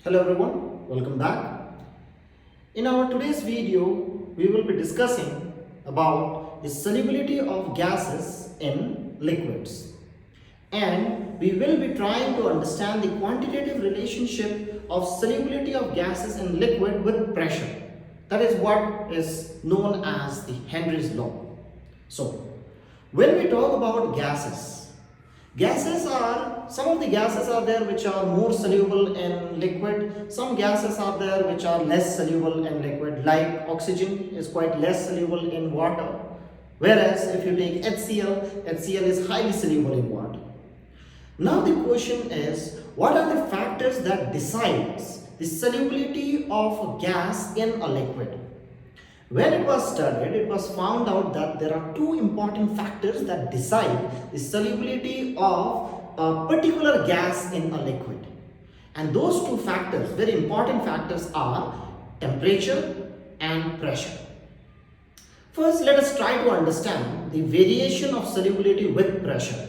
Hello everyone, welcome back. In our today's video, we will be discussing about the solubility of gases in liquids. And we will be trying to understand the quantitative relationship of solubility of gases in liquid with pressure. That is what is known as the Henry's law. So, when we talk about some of the gases are there which are more soluble in liquid. Some gases are there which are less soluble in liquid, like oxygen is quite less soluble in water. Whereas if you take HCl is highly soluble in water. Now the question is, what are the factors that decides the solubility of a gas in a liquid? When it was studied, it was found out that there are two important factors that decide the solubility of a particular gas in a liquid. And those two factors, very important factors, are temperature and pressure. First, let us try to understand the variation of solubility with pressure.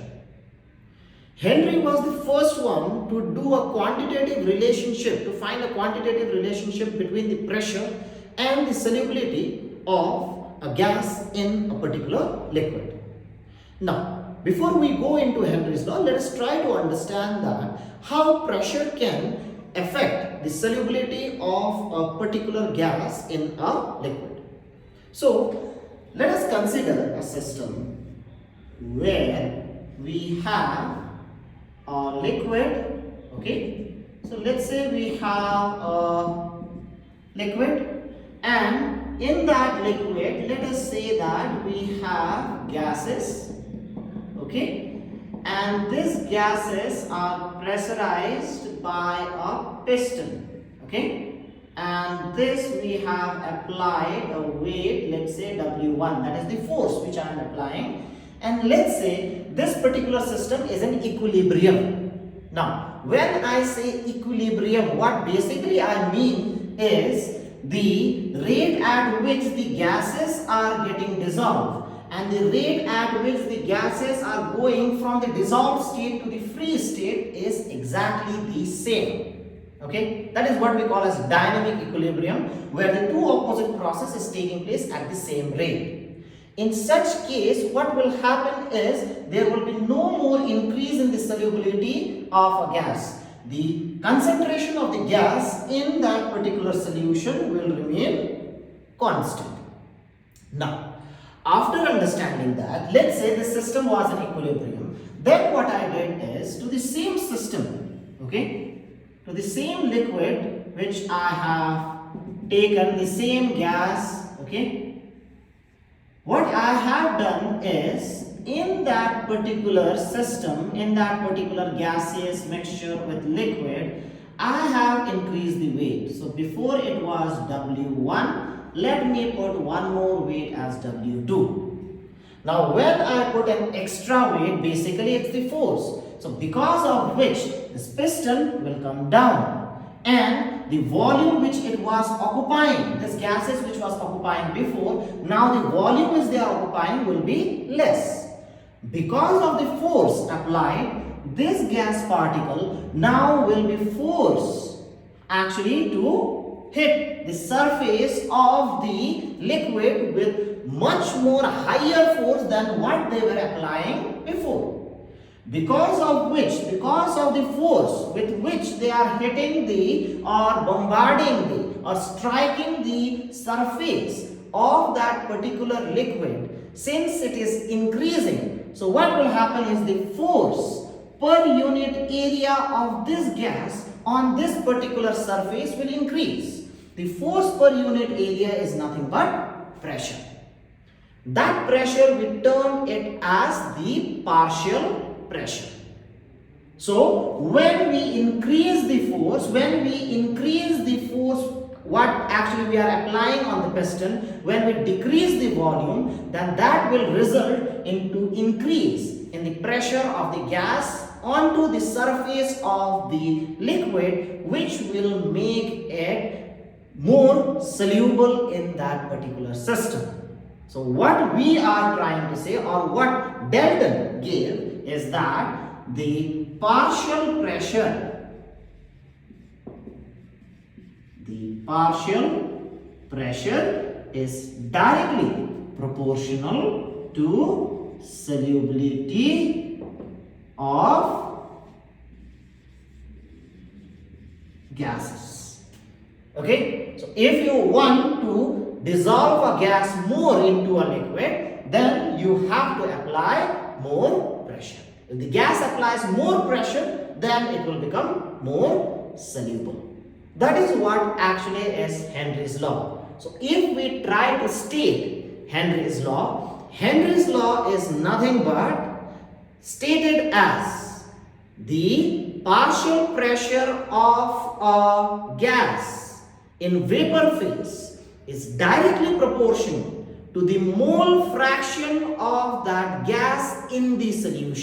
Henry was the first one to do a quantitative relationship, to find a quantitative relationship between the pressure and the solubility of a gas in a particular liquid. Now, before we go into Henry's law, let us try to understand that how pressure can affect the solubility of a particular gas in a liquid. So, let us consider a system where we have a liquid, okay? So, let's say we have a liquid, and in that liquid, let us say that we have gases, okay, and these gases are pressurized by a piston, okay, and this we have applied a weight, let's say W1, that is the force which I am applying, and let's say this particular system is in equilibrium. Now, when I say equilibrium, what basically I mean is the rate at which the gases are getting dissolved and the rate at which the gases are going from the dissolved state to the free state is exactly the same. Okay, that is what we call as dynamic equilibrium, where the two opposite processes is taking place at the same rate. In such case, what will happen is there will be no more increase in the solubility of a gas. The concentration of the gas in that particular solution will remain constant. Now, after understanding that, let's say the system was in equilibrium, then what I did is to the same system, okay, to the same liquid which I have taken, the same gas, okay, what I have done is in that particular system, in that particular gaseous mixture with liquid, I have increased the weight. So before it was W1, let me put one more weight as W2. Now when I put an extra weight, basically it's the force. So because of which this piston will come down and the volume which it was occupying, this gases which was occupying before, now the volume which they are occupying will be less. Because of the force applied, this gas particle now will be forced actually to hit the surface of the liquid with much more higher force than what they were applying before. Because of the force with which they are hitting the or bombarding the or striking the surface of that particular liquid, since it is increasing, so what will happen is the force per unit area of this gas on this particular surface will increase. The force per unit area is nothing but pressure. That pressure we term it as the partial pressure. So when we increase the force, what actually we are applying on the piston, when we decrease the volume, then that will result into increase in the pressure of the gas onto the surface of the liquid, which will make it more soluble in that particular system. So what we are trying to say, or what Dalton gave, is that the partial pressure The partial pressure is directly proportional to solubility of gases. Okay, so if you want to dissolve a gas more into a liquid, then you have to apply more pressure. If the gas applies more pressure, then it will become more soluble. That is what actually is Henry's law. So if we try to state Henry's law is nothing but stated as the partial pressure of a gas in vapor phase is directly proportional to the mole fraction of that gas in the solution.